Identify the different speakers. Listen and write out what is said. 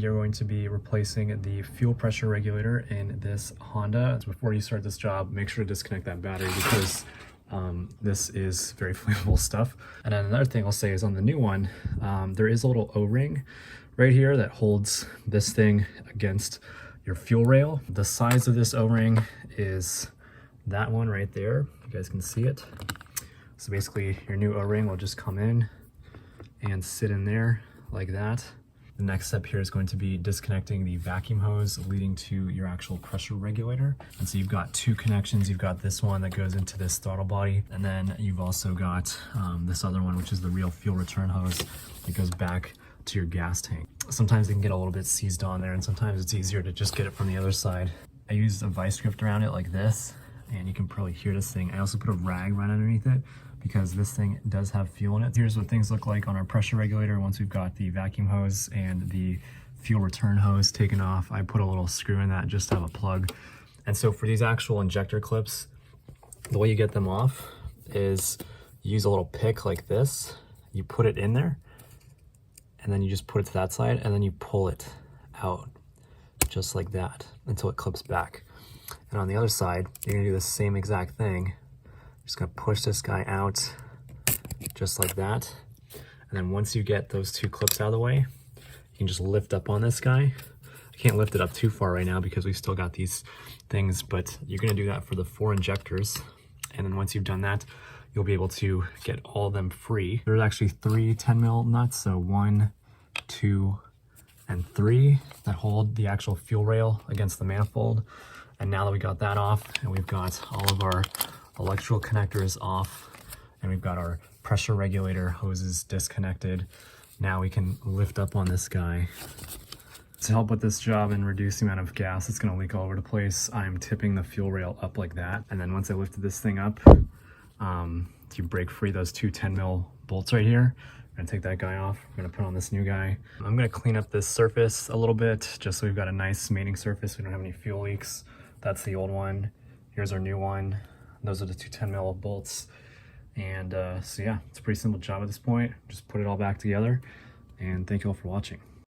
Speaker 1: we are going to be replacing the fuel pressure regulator in this Honda. Before you start this job, make sure to disconnect that battery because this is very flammable stuff. And then another thing I'll say is on the new one, there is a little O-ring right here that holds this thing against your fuel rail. The size of this O-ring is that one right there. You guys can see it. So basically your new O-ring will just come in and sit in there like that. The next step here is going to be disconnecting the vacuum hose leading to your actual pressure regulator. And so you've got two connections. You've got this one that goes into this throttle body, and then you've also got this other one, which is the real fuel return hose that goes back to your gas tank. Sometimes they can get a little bit seized on there, and sometimes it's easier to just get it from the other side. I used a vice grip around it like this, and you can probably hear this thing. I also put a rag right underneath it because this thing does have fuel in it. Here's what things look like on our pressure regulator once we've got the vacuum hose and the fuel return hose taken off. I put a little screw in that just to have a plug. And so for these actual injector clips, the way you get them off is you use a little pick like this. You put it in there, and then you just put it to that side, and then you pull it out just like that until it clips back. And on the other side, you're gonna do the same exact thing. Just gonna push this guy out just like that. And then once you get those two clips out of the way, you can just lift up on this guy. I can't lift it up too far right now because we've still got these things, but you're gonna do that for the 4 injectors. And then once you've done that, you'll be able to get all of them free. There's actually 3 10mm nuts, so 1, 2, and 3 that hold the actual fuel rail against the manifold. And now that we got that off, and we've got all of our electrical connectors off, and we've got our pressure regulator hoses disconnected, now we can lift up on this guy. To help with this job and reduce the amount of gas that's gonna leak all over the place, I'm tipping the fuel rail up like that. And then once I lifted this thing up, you break free those 2 10mm bolts right here. I'm gonna take that guy off. I'm gonna put on this new guy. I'm gonna clean up this surface a little bit just so we've got a nice mating surface. We don't have any fuel leaks. That's the old one. Here's our new one. Those are the 2 10mm bolts. And so yeah, it's a pretty simple job at this point. Just put it all back together, and thank you all for watching.